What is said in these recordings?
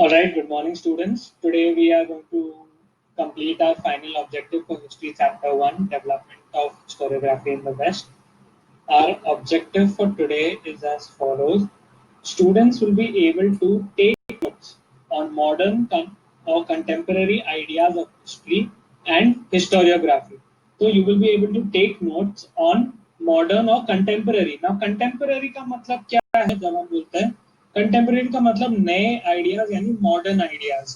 All right, good morning, students. Today we are going to complete our final objective for History Chapter 1, Development of Historiography in the West. Our objective for today is as follows. Students will be able to take notes on or contemporary ideas of history and historiography. So you will be able to take notes on modern or contemporary. Now contemporary का मतलब क्या है जब हम बोलते हैं contemporary का मतलब नए आइडियाज यानी modern ideas.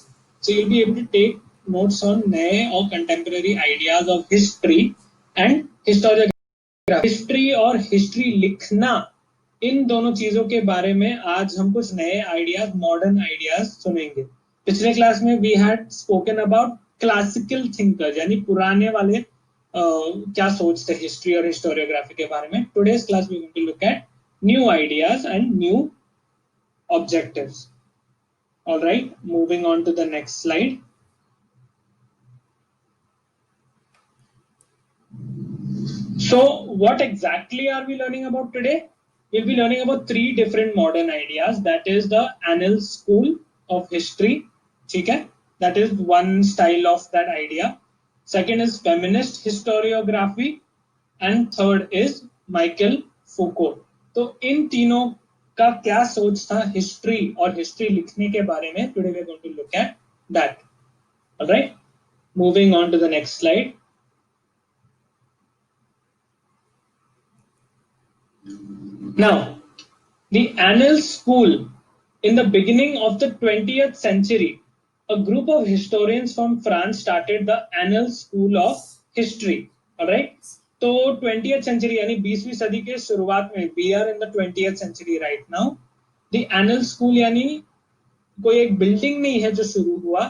So you be able to take notes on नए और contemporary ideas of history and historiography. History और हिस्ट्री लिखना, इन दोनों चीजों के बारे में आज हम कुछ नए आइडियाज, मॉडर्न आइडियाज सुनेंगे. पिछले क्लास में we had spoken about classical thinkers यानी पुराने वाले क्या सोचते हिस्ट्री और हिस्टोरियोग्राफी के बारे में. Today's class we going to look at new ideas and new objectives. All right, moving on to the next slide. So what exactly are we learning about today? We'll be learning about three different modern ideas. That is the Annals school of history. Okay? That is one style of that idea. Second is feminist historiography. And third is Michael Foucault. तो इन तीनों का क्या सोच था history और history लिखने के बारे में. Today we are going to look at that. All right, moving on to the next slide. Now, the Annals school, in the beginning of the 20th century, a group of historians from France started the Annals school of history. Alright, तो 20th century यानी 20वीं सदी के शुरुआत में, we are in the 20th century right now. The Annals school यानी कोई एक building नहीं है जो शुरू हुआ,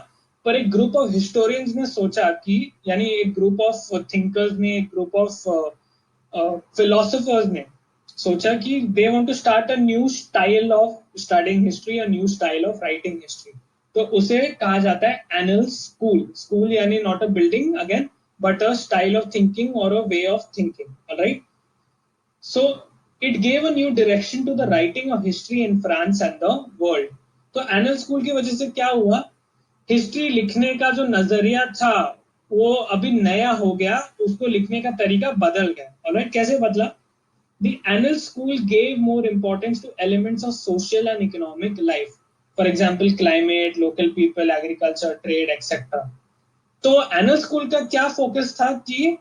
पर एक ग्रुप ऑफ हिस्टोरियंस ने सोचा कि, यानी एक ग्रुप ऑफ थिंकर्स ने, एक ग्रुप ऑफ फिलोसोफर्स ने सोचा कि they want to start a new style of studying history, a new style of writing history. तो उसे कहा जाता है Annals school. School यानी not a building again, but a style of thinking or a way of thinking. All right. So it gave a new direction to the writing of history in France and the world. तो Annals school की वजह से क्या हुआ, history लिखने का जो नजरिया था वो अभी नया हो गया, उसको लिखने का तरीका बदल गया. ऑलराइट, कैसे बदला? The Annals school gave more importance to elements of social and economic life. For example, climate, local people, agriculture, trade, etc. तो Annals school का क्या फोकस था कि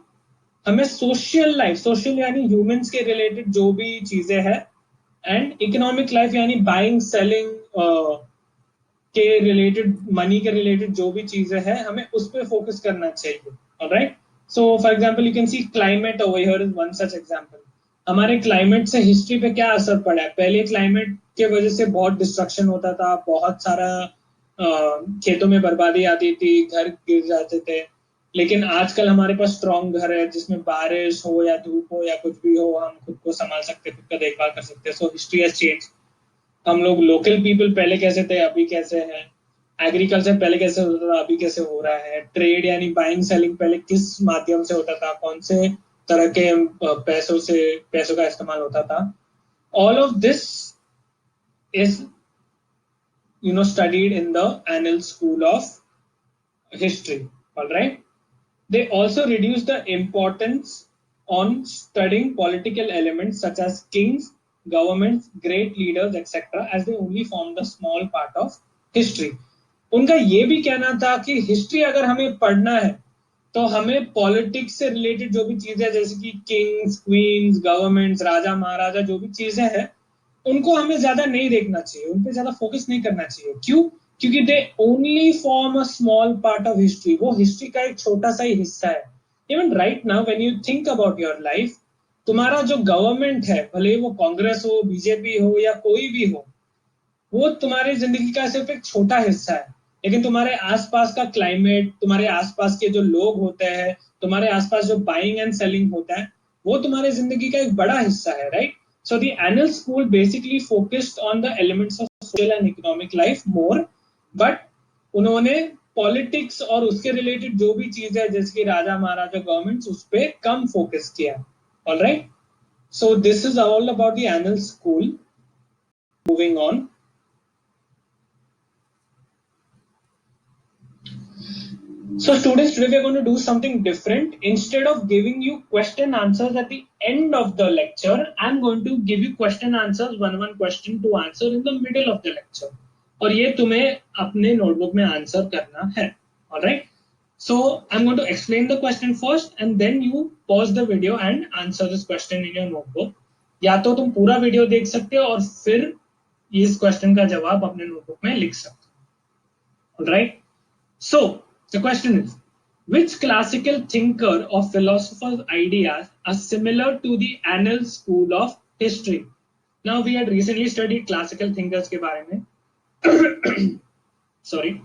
हमें सोशल लाइफ, सोशल यानी ह्यूमंस के रिलेटेड जो भी चीजें हैं, एंड इकोनॉमिक लाइफ यानी बाइंग सेलिंग के रिलेटेड, मनी के रिलेटेड जो भी चीजें हैं, हमें उस पर फोकस करना चाहिए. Alright, so for example you can see climate over here is one such example. हमारे क्लाइमेट से हिस्ट्री पे क्या असर पड़ा है? पहले क्लाइमेट के वजह से बहुत डिस्ट्रक्शन होता था, बहुत सारा खेतों में बर्बादी आती थी, घर गिर जाते थे. लेकिन आजकल हमारे पास स्ट्रॉन्ग घर है जिसमें बारिश हो या धूप हो या कुछ भी हो, हम खुद को संभाल सकते, खुद का देखभाल कर सकते. So history has change. हम लोग लोकल पीपल पहले कैसे थे, अभी कैसे हैं. एग्रीकल्चर पहले कैसे होता था, अभी कैसे हो रहा है. ट्रेड यानी बाइंग सेलिंग पहले किस माध्यम से होता था, कौन से तरह के पैसों का इस्तेमाल होता था. All of this is studied in the Annals school of history. All right, they also reduce the importance on studying political elements such as kings, governments, great leaders, etc., as they only form the small part of history. उनका ये भी कहना था कि history अगर हमें पढ़ना है तो हमें पॉलिटिक्स से रिलेटेड जो भी चीजें, जैसे कि किंग्स, क्वींस, गवर्नमेंट्स, राजा महाराजा, जो भी चीजें हैं, उनको हमें ज्यादा नहीं देखना चाहिए, उन पे ज्यादा फोकस नहीं करना चाहिए. क्यों? क्योंकि they only form a small part of history. वो हिस्ट्री का एक छोटा सा ही हिस्सा है. Even right now when you think about your life, तुम्हारा जो गवर्नमेंट है, भले वो कांग्रेस हो, बीजेपी हो या कोई भी हो, वो तुम्हारी जिंदगी का सिर्फ एक छोटा हिस्सा है. लेकिन तुम्हारे आसपास का क्लाइमेट, तुम्हारे आसपास के जो लोग होते हैं, तुम्हारे आसपास जो बाइंग एंड सेलिंग होता है, वो तुम्हारे जिंदगी का एक बड़ा हिस्सा है. Right. So the Annals school basically focused on the elements of social and economic life more, but उन्होंने पॉलिटिक्स और उसके रिलेटेड जो भी चीज है, जैसे कि राजा महाराजा, गवर्नमेंट्स, उस पे कम फोकस किया. Alright, so this is all about the Annals school. Moving on. So students, today we are going to do something different. Instead of giving you question answers at the end of the lecture, I'm going to give you question answers, one question to answer in the middle of the lecture. और ये तुम्हें अपने notebook में answer करना है. Alright? So I'm going to explain the question first and then you pause the video and answer this question in your notebook. या तो तुम पूरा वीडियो देख सकते हो और फिर इस क्वेश्चन का जवाब अपने नोटबुक में लिख सकते हो. Alright? So the question is, which classical thinker or philosopher's ideas are similar to the Annals school of history? Now we had recently studied classical thinkers के बारे में. Sorry.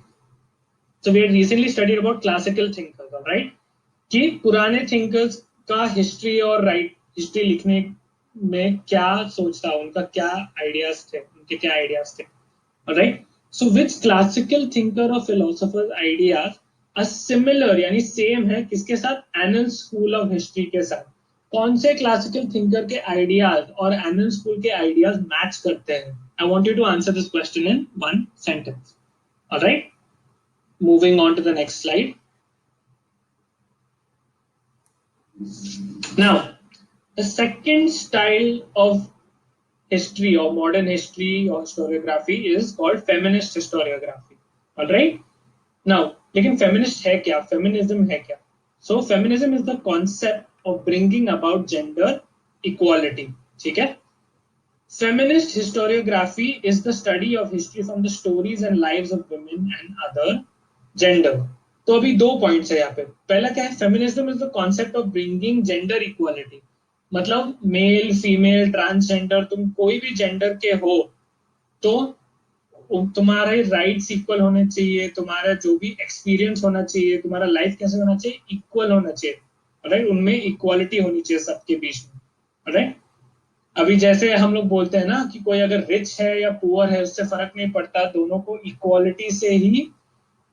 So we had recently studied about classical thinkers, all right? कि पुराने thinkers का history और history लिखने में क्या सोच था, उनका क्या ideas थे, उनके क्या ideas थे, all right? So which classical thinker or philosopher's ideas similar यानी सेम है किसके साथ? एनल स्कूल ऑफ हिस्ट्री के साथ. कौन से क्लासिकल थिंकर के आइडियाज और एनल स्कूल के आइडियाज मैच करते हैं? I want you to answer this question in one sentence. Alright, moving on to the next slide. Now the second style of history और मॉडर्न हिस्ट्री और historiography is called feminist historiography. Alright, now लेकिन feminist है क्या, feminism है क्या? So feminism is the concept of bringing about gender equality. ठीक है, feminist historiography is the study of history from the stories and lives of women and other gender. तो अभी दो पॉइंट्स है यहाँ पे. पहला क्या है? Feminism is the concept of bringing gender equality. मतलब मेल, फीमेल, ट्रांसजेंडर, तुम कोई भी जेंडर के हो तो तुम्हारे राइट्स इक्वल होने चाहिए, तुम्हारा जो भी एक्सपीरियंस होना चाहिए, तुम्हारा लाइफ कैसे होना चाहिए, इक्वल होना चाहिए. राइट, उनमें इक्वालिटी होनी चाहिए सबके बीच में. राइट, अभी जैसे हम लोग बोलते हैं ना कि कोई अगर रिच है या पुअर है उससे फर्क नहीं पड़ता, दोनों को इक्वालिटी से ही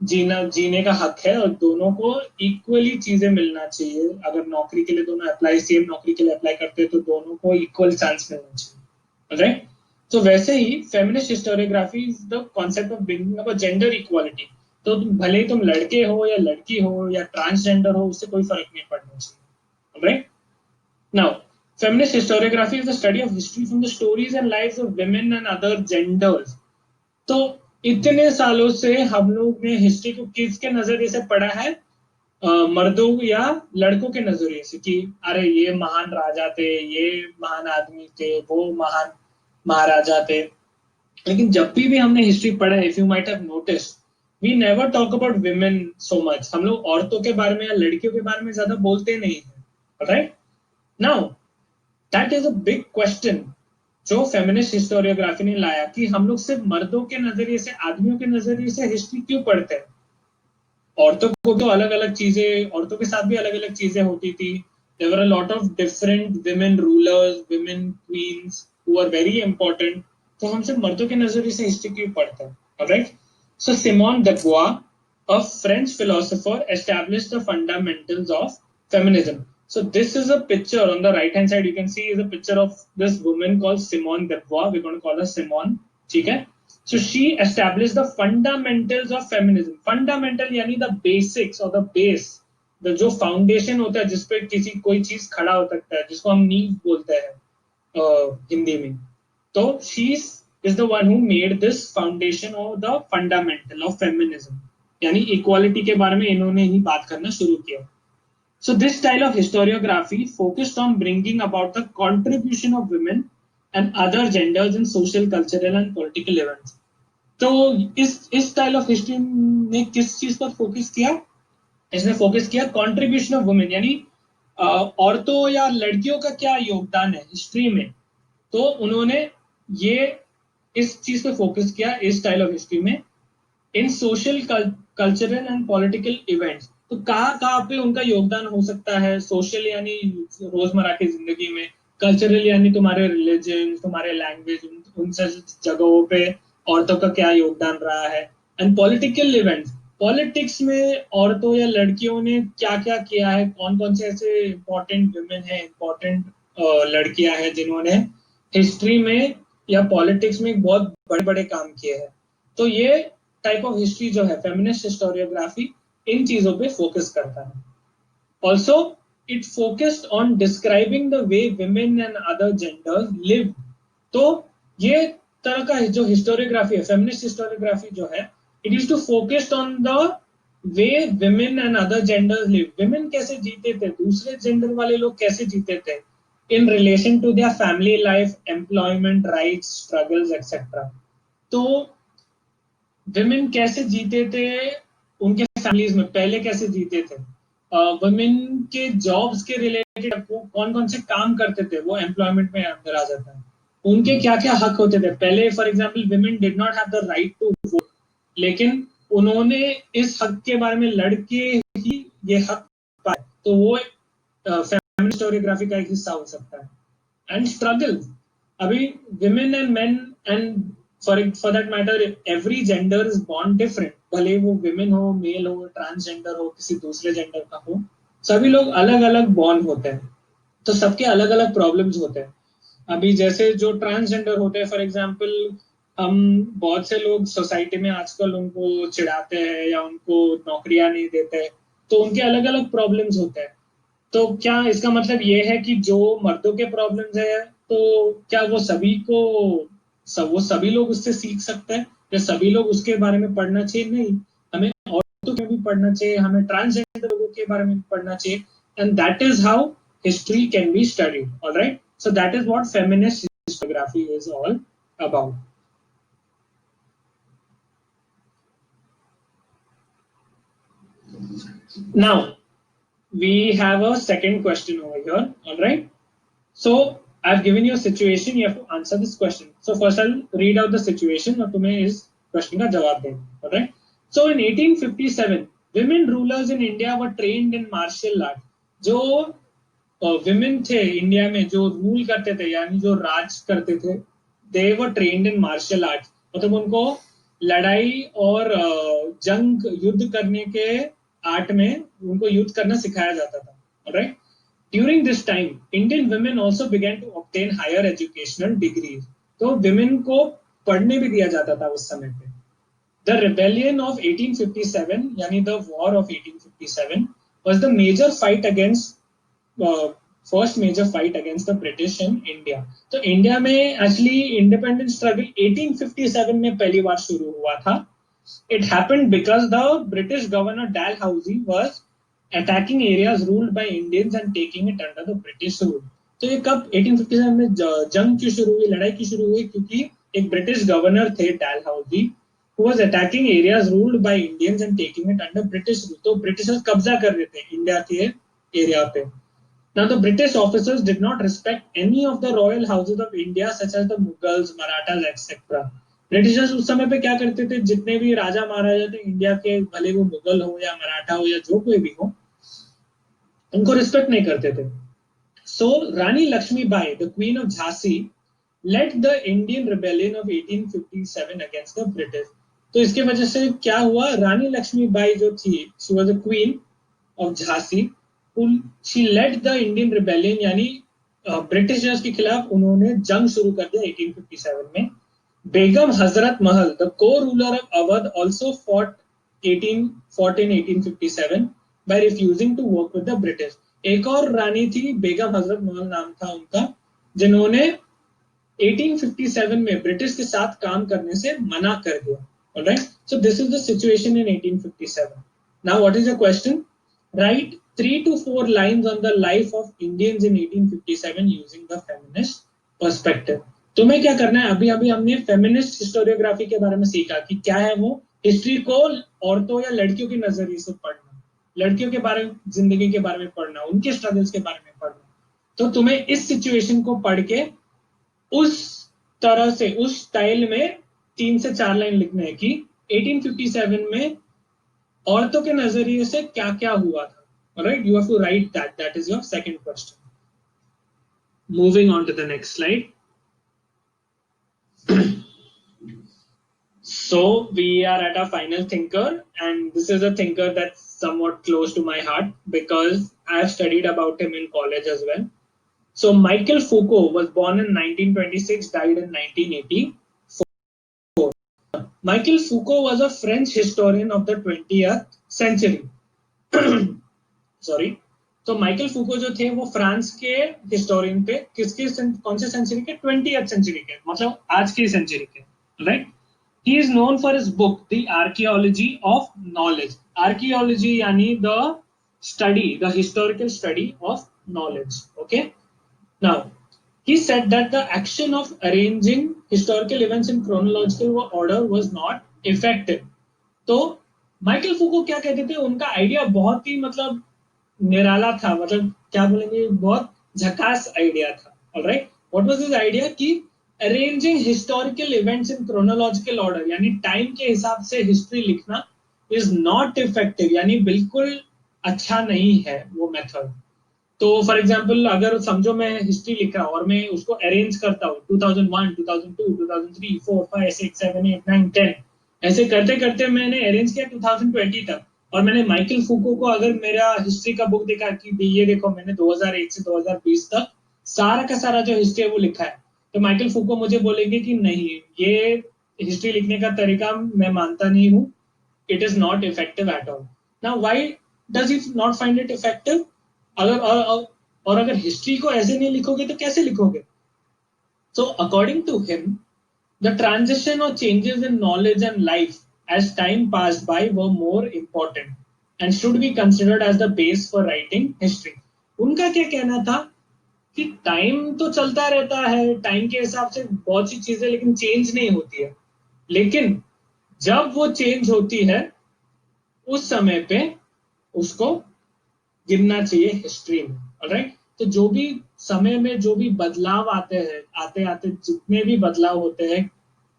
जीने का हक है और दोनों को इक्वली चीजें मिलना चाहिए. अगर नौकरी के लिए दोनों अप्लाई, सेम नौकरी के लिए अप्लाई करते हैं तो दोनों को इक्वल चांस मिलना चाहिए. राइट, तो वैसे ही feminist historiography is the concept of bringing up gender equality. तो भले ही तुम लड़के हो या लड़की हो या ट्रांसजेंडर हो, उससे कोई फर्क नहीं पड़ना चाहिए. Right, now feminist historiography is the study of history from the stories and lives of women and other genders. तो इतने सालों से हम लोग ने हिस्ट्री को किसके नजरिए से पढ़ा है? मर्दों या लड़कों के नजरिए से, कि अरे ये महान राजा थे, ये महान आदमी थे, वो महान महाराजा थे. लेकिन जब भी हमने हिस्ट्री पढ़ा है, if you might have notice, we never talk about women so much. हम लोग औरतों के बारे में या लड़कियों के बारे में ज्यादा बोलते नहीं है. Right, now that is a big question जो फेमिनिस्ट हिस्टोरियोग्राफी ने लाया, कि हम लोग सिर्फ मर्दों के नजरिए से, आदमियों के नजरिए से हिस्ट्री क्यों पढ़ते हैं? औरतों को तो अलग अलग चीजें, औरतों के साथ भी अलग अलग चीजें होती थी. There were a lot of different women rulers, women queens who are very important. तो हम सिर्फ मर्दों के नजरिए से हिस्ट्री क्यों पढ़ते हैं? Alright? So Simone de Beauvoir, a French philosopher, established the fundamentals of feminism. So this is a picture on the right hand side. You can see is a picture of this woman called Simone de Beauvoir. We're going to call her Simone. ठीक है? So she established the fundamentals of feminism. Fundamental यानी the basics or the base, जो foundation होता है जिसपे किसी कोई चीज खड़ा हो सकता है, जिसको हम नींव बोलते हैं हिंदी में. तो she is the one who made this foundation of the fundamental of feminism, यानी इक्वालिटी के बारे में इन्होंने ही बात करना शुरू किया. So this style of historiography focused on bringing about the contribution of women and other genders in social, cultural and political events. तो इस स्टाइल ऑफ हिस्ट्री ने किस चीज पर फोकस किया? इसने फोकस किया कंट्रीब्यूशन ऑफ वुमेन, यानी औरतों या लड़कियों का क्या योगदान है हिस्ट्री में. तो उन्होंने ये इस चीज पे फोकस किया इस स्टाइल ऑफ हिस्ट्री में, in social, cultural and political events. तो कहाँ पे उनका योगदान हो सकता है? सोशल यानी रोजमर्रा की जिंदगी में, कल्चरल यानी तुम्हारे रिलीजन, तुम्हारे लैंग्वेज, उन जगहों पे औरतों का क्या योगदान रहा है. एंड पॉलिटिकल इवेंट्स, पॉलिटिक्स में औरतों या लड़कियों ने क्या क्या किया है, कौन कौन से ऐसे इंपॉर्टेंट वुमेन है, इंपॉर्टेंट लड़कियां हैं जिन्होंने हिस्ट्री में या पॉलिटिक्स में बहुत बड़े बड़े काम किए हैं. तो ये टाइप ऑफ हिस्ट्री जो है फेमिनिस्ट हिस्टोरियोग्राफी, इन चीजों पे फोकस करता है. Also it focused on describing the way women and other genders live. तो ये तरह का जो हिस्टोरियोग्राफी है, फेमिनिस्ट हिस्टोरियोग्राफी जो है, it is to focused on the way women and other genders live. Women कैसे जीते थे, दूसरे जेंडर वाले लोग कैसे जीते थे in relation to their family life, employment, rights, struggles etcetera. तो विमेन कैसे जीते थे उनके फैमिलीज में, पहले कैसे जीते थे, वुमेन के जॉब्स के रिलेटेड कौन कौन से काम करते थे, वो एम्प्लॉयमेंट में अंदर आ जाता है. उनके क्या क्या हक होते थे. पहले for example women did not have the right to vote, लेकिन उन्होंने इस हक के बारे में लड़के ही ये हक पाए. तो वो फैमिली स्टोरियोग्राफी का एक हिस्सा हो सकता है. एंड स्ट्रगल, अभी women and main and for that matter every gender is born different. भले वो विमेन हो, मेल हो, ट्रांसजेंडर हो, किसी दूसरे जेंडर का हो, सभी लोग अलग अलग बॉर्न होते हैं. तो सबके अलग अलग प्रॉब्लम्स होते हैं. अभी जैसे जो ट्रांसजेंडर होते हैं, फॉर एग्जांपल हम बहुत से लोग सोसाइटी में आजकल उनको चिढ़ाते हैं या उनको नौकरियां नहीं देते, तो उनके अलग अलग प्रॉब्लम्स होते हैं. तो क्या इसका मतलब ये है कि जो मर्दों के प्रॉब्लम्स है, तो क्या वो सभी लोग उससे सीख सकते हैं, या सभी लोग उसके बारे में पढ़ना चाहिए? नहीं, हमें औरतों के भी पढ़ना चाहिए, हमें ट्रांसजेंडर लोगों के बारे में पढ़ना चाहिए. And that is how history can be studied. All right, so that is what feminist historiography is all about. Now we have a second question over here. All right, so I've given you a situation, you have to answer this question. So first I'll read out the situation और तुम्हें इस question का जवाब देना. All right, so in 1857 women rulers in India were trained in martial art. जो women थे India में जो रूल करते थे, यानी जो राज करते थे, दे वर ट्रेन्ड इन मार्शल आर्ट्स. मतलब उनको लड़ाई और युद्ध करने के आर्ट में उनको युद्ध करना सिखाया जाता था. Right, during this time Indian women also began to obtain higher educational degrees. तो विमेन को पढ़ने भी दिया जाता था उस समय पे. द रिबेलियन ऑफ 1857 यानी the war of 1857 was the major fight against first major fight against the British in India. तो इंडिया में एक्चुअली इंडिपेंडेंस स्ट्रगल 1857 में पहली बार शुरू हुआ था. It happened because the British governor Dalhousie was attacking areas ruled by Indians and taking it under the British rule. तो ये कब 1857 में जंग क्यों शुरू हुई, लड़ाई क्यों शुरू हुई? क्योंकि एक ब्रिटिश गवर्नर थे डैलहाउसी, who was attacking areas ruled by Indians and taking it under British rule. तो ब्रिटिशर्स कब्जा कर रहे थे इंडिया के एरिया पे. Now the British officers did not respect any of the royal houses of India such as the Mughals, Marathas, etc. Britishers उस समय पे क्या करते थे, जितने भी राजा महाराजा थे इंडिया के, भले वो मुगल हो या मराठा हो या जो कोई भी हो, उनको रिस्पेक्ट नहीं करते थे. So Rani Lakshmi Bai, the Queen of Jhansi, led the Indian rebellion of 1857 against the British. तो इसके वजह से क्या हुआ, रानी लक्ष्मी बाई जो थी, she was a queen of Jhansi, she led the Indian rebellion, यानी ब्रिटिशर्स के खिलाफ उन्होंने जंग शुरू कर दिया 1857 में. Begum Hazrat Mahal, the co-ruler of Awadh, also fought in 1857 by refusing to work with the British. एक और रानी थी, बेगम हजरत महल नाम था उनका, जिन्होंने 1857 में ब्रिटिश के साथ काम करने से मना कर दिया. All right, so this is the situation in 1857. Now what is your question? Write 3 to 4 lines on the life of Indians in 1857 using the feminist perspective. तुम्हें क्या करना है, अभी हमने फेमिनिस्ट हिस्टोरियोग्राफी के बारे में सीखा कि क्या है वो. हिस्ट्री को औरतों या लड़कियों के नजरिए से पढ़ना, लड़कियों के बारे में, जिंदगी के बारे में पढ़ना, उनके स्ट्रगल्स के बारे में पढ़ना. तो तुम्हें इस सिचुएशन को पढ़ के उस तरह से, उस स्टाइल में 3 से 4 लाइन लिखना है कि 1857 में औरतों के नजरिए से क्या क्या हुआ था. Alright, you have to write that. That is your second question. Moving on to the next slide. So we are at our final thinker, and this is a thinker that's somewhat close to my heart because I have studied about him in college as well. So Michael Foucault was born in 1926, died in 1984. Michael Foucault was a French historian of the 20th century. Sorry, तो Michael फूको जो थे वो France के historian पे, किसके कौन से century के, 20th सेंचुरी के, मतलब आज की सेंचुरी के, right. He is known for his book the archaeology of knowledge. Archaeology यानी the study, the historical study of knowledge. Okay. Now he said that the action of arranging historical events in chronological order was not effective. तो Michael फूको क्या कहते थे, उनका idea बहुत ही मतलब निराला था, मतलब क्या बोलेंगे, बहुत झकास आइडिया था. Alright, what was his idea कि arranging historical events in chronological order, यानी टाइम के हिसाब से हिस्ट्री लिखना इज नॉट इफेक्टिव, यानी बिल्कुल अच्छा नहीं है वो मेथड. तो फॉर एग्जाम्पल अगर समझो मैं हिस्ट्री लिख रहा हूँ और मैं उसको अरेंज करता हूँ 2001, 2002, 2003, 4, 5, 6, 7, 8, 9, 10, ऐसे करते करते मैंने अरेंज किया 2020 तक, और मैंने माइकल फूको को अगर मेरा हिस्ट्री का बुक देखा कि ये देखो मैंने 2001 से 2020 तक सारा का सारा जो हिस्ट्री है वो लिखा है, तो माइकल फूको मुझे बोलेंगे कि नहीं, ये हिस्ट्री लिखने का तरीका मैं मानता नहीं हूँ, it is not effective at all. Now why does he not find it effective? अगर और अगर हिस्ट्री को ऐसे नहीं लिखोगे तो कैसे लिखोगे? So according to him, the transition और changes in knowledge and life as time passed by were more important and should be considered as the base for writing history. उनका क्या कहना था कि टाइम तो चलता रहता है, टाइम के हिसाब से बहुत सी चीजें लेकिन चेंज नहीं होती है, लेकिन जब वो चेंज होती है उस समय पे उसको गिनना चाहिए हिस्ट्री में. ऑलराइट, तो जो भी समय में जो भी बदलाव आते हैं, आते आते जितने भी बदलाव होते हैं,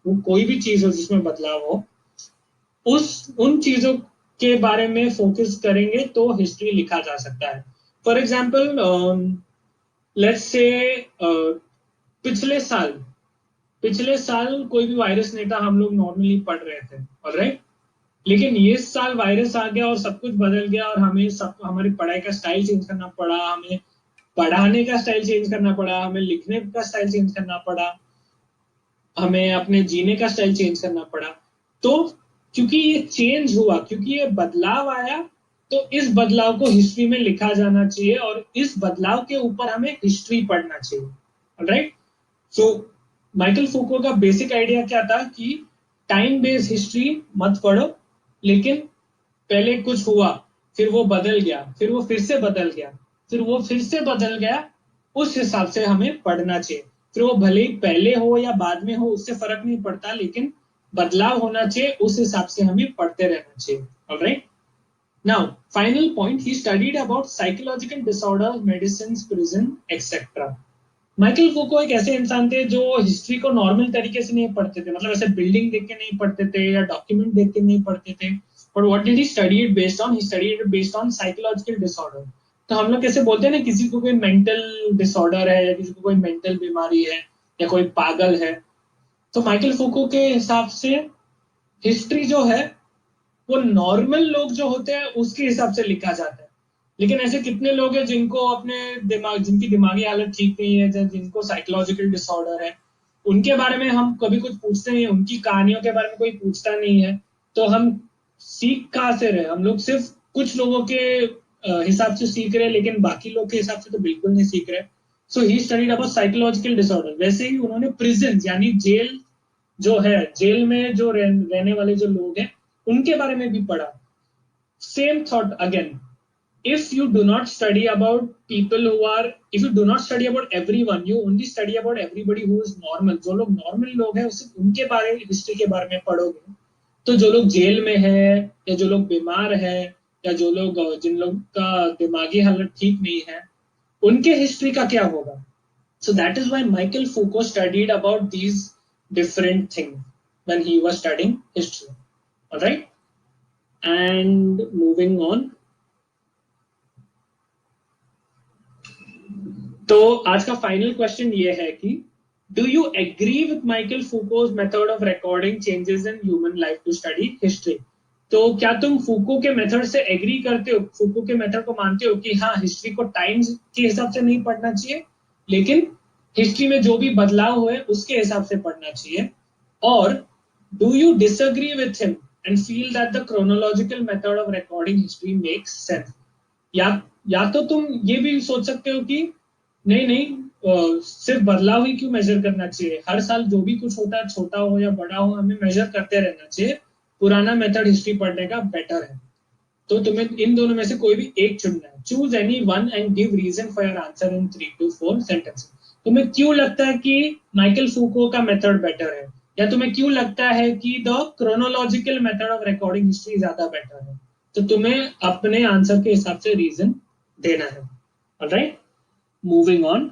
वो कोई भी चीज हो जिसमें बदलाव हो, उन चीजों के बारे में फोकस करेंगे तो हिस्ट्री लिखा जा सकता है. फॉर एग्जाम्पल लेट्स से पिछले साल कोई भी वायरस नहीं था, हम लोग नॉर्मली पढ़ रहे थे. ऑलराइट, लेकिन ये साल वायरस आ गया और सब कुछ बदल गया और हमें सब हमारी पढ़ाई का स्टाइल चेंज करना पड़ा, हमें पढ़ाने का स्टाइल चेंज करना पड़ा, हमें लिखने का स्टाइल चेंज करना पड़ा, हमें अपने जीने का स्टाइल चेंज करना पड़ा. तो क्योंकि ये चेंज हुआ, क्योंकि ये बदलाव आया, तो इस बदलाव को हिस्ट्री में लिखा जाना चाहिए और इस बदलाव के ऊपर हमें हिस्ट्री पढ़ना चाहिए. ऑलराइट, सो माइकल फूको का बेसिक आइडिया क्या था कि टाइम बेस्ड हिस्ट्री मत पढ़ो, लेकिन पहले कुछ हुआ, फिर वो बदल गया, फिर वो फिर से बदल गया, फिर वो फिर से बदल गया, उस हिसाब से हमें पढ़ना चाहिए. फिर वो भले ही पहले हो या बाद में हो उससे फर्क नहीं पड़ता, लेकिन बदलाव होना चाहिए, उस हिसाब से हमें पढ़ते रहना चाहिए. Alright, now final point, he studied about psychological disorders, medicine, prison etcetera. Michael Foucault एक ऐसे इंसान थे जो हिस्ट्री को नॉर्मल तरीके से नहीं पढ़ते थे, मतलब ऐसे बिल्डिंग देख के नहीं पढ़ते थे या डॉक्यूमेंट देख के नहीं पढ़ते थे. But what did he study it based on? He studied it based on psychological disorder. तो हम लोग कैसे बोलते हैं ना, किसी को कोई मेंटल डिसऑर्डर है या किसी को कोई मेंटल बीमारी है या कोई पागल है, तो माइकल फूको के हिसाब से हिस्ट्री जो है वो नॉर्मल लोग जो होते हैं उसके हिसाब से लिखा जाता है. लेकिन ऐसे कितने लोग हैं जिनको अपने दिमाग, जिनकी दिमागी हालत ठीक नहीं है, जिनको साइकोलॉजिकल डिसऑर्डर है, उनके बारे में हम कभी कुछ पूछते नहीं है, उनकी कहानियों के बारे में कोई पूछता नहीं है, तो हम सीख कहाँ से रहे? हम लोग सिर्फ कुछ लोगों के हिसाब से सीख रहे हैं, लेकिन बाकी लोग के हिसाब से तो बिल्कुल नहीं सीख रहे. So he studied about psychological disorder. वैसे ही उन्होंने प्रिजन यानी जेल जो है, जेल में जो रहने वाले जो लोग हैं उनके बारे में भी पढ़ा. Same thought again, if you do not study about people who are, if you do not study about everyone, you only study about everybody who is normal. जो लोग नॉर्मल लोग हैं उसे उनके बारे, हिस्ट्री के बारे में पढ़ोगे, तो जो लोग जेल में है या जो लोग बीमार है या जो लोग, जिन लोग का दिमागी हालत ठीक नहीं है, उनके हिस्ट्री का क्या होगा? So that is why Michael Foucault studied about these different things when he was studying history. All right, and moving on. तो आज का फाइनल क्वेश्चन ये है कि do you agree with Michael Foucault's method of recording changes in human life to study history? तो क्या तुम फूको के मेथड से एग्री करते हो, फूको के मेथड को मानते हो कि हाँ, हिस्ट्री को टाइम्स के हिसाब से नहीं पढ़ना चाहिए, लेकिन हिस्ट्री में जो भी बदलाव हुए उसके हिसाब से पढ़ना चाहिए? और do you disagree with him and feel that the chronological method of recording history makes sense. या तो तुम ये भी सोच सकते हो कि नहीं नहीं सिर्फ बदलाव ही क्यों मेजर करना चाहिए, हर साल जो भी कुछ होता है छोटा हो या बड़ा हो हमें मेजर करते रहना चाहिए, पुराना मेथड हिस्ट्री पढ़ने का बेटर है। तो तुम्हें इन दोनों में से कोई भी एक चुनना है। Choose any one and give reason for your answer in 3 to 4 sentences. तुम्हें क्यों लगता है कि माइकल फूको का मेथड बेटर है, या तुम्हें क्यों लगता है कि the chronological method of recording history ज्यादा बेटर है। तो तुम्हें अपने आंसर के हिसाब से रीजन देना है। Alright, moving on.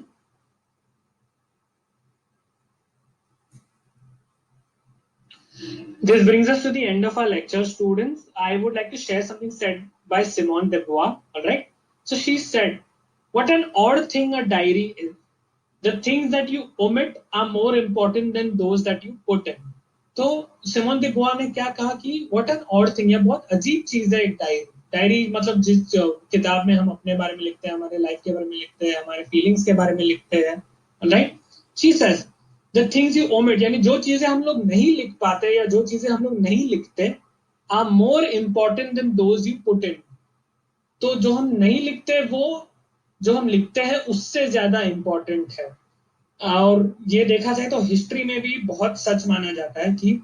This brings us to the end of our lecture, students. I would like to share something said by Simone de Beauvoir. All right. So she said, "What an odd thing a diary is. The things that you omit are more important than those that you put in." तो Simone de Beauvoir ने क्या कहा कि what an odd thing, यह बहुत अजीब चीज है एक डायरी। डायरी मतलब जिस किताब में हम अपने बारे में लिखते हैं, हमारे लाइफ के बारे में लिखते हैं, हमारे फीलिंग्स के बारे में लिखते हैं। Right, she says the things you omit, यानी जो चीजें हम लोग नहीं लिख पाते या जो चीजें हम लोग नहीं लिखते, are more important than those you put in. तो जो हम नहीं लिखते वो जो हम लिखते हैं उससे ज्यादा इंपॉर्टेंट है। और ये देखा जाए तो हिस्ट्री में भी बहुत सच माना जाता है कि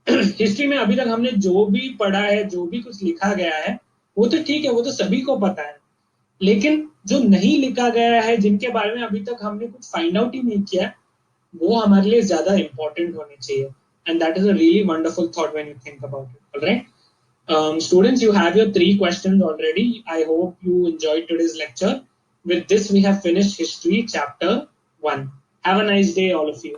हिस्ट्री में अभी तक हमने जो भी पढ़ा है, जो भी कुछ लिखा गया है, वो तो ठीक है, वो तो सभी को पता है, लेकिन जो नहीं लिखा गया है, जिनके बारे में अभी तक हमने कुछ फाइंड आउट ही नहीं किया, वो हमारे लिए ज्यादा इंपॉर्टेंट होने चाहिए। And that is a really wonderful thought when you think about it. Alright, students, you have your 3 questions already. I hope you enjoyed today's lecture. With this, we have finished history chapter 1. Have a nice day, all of you.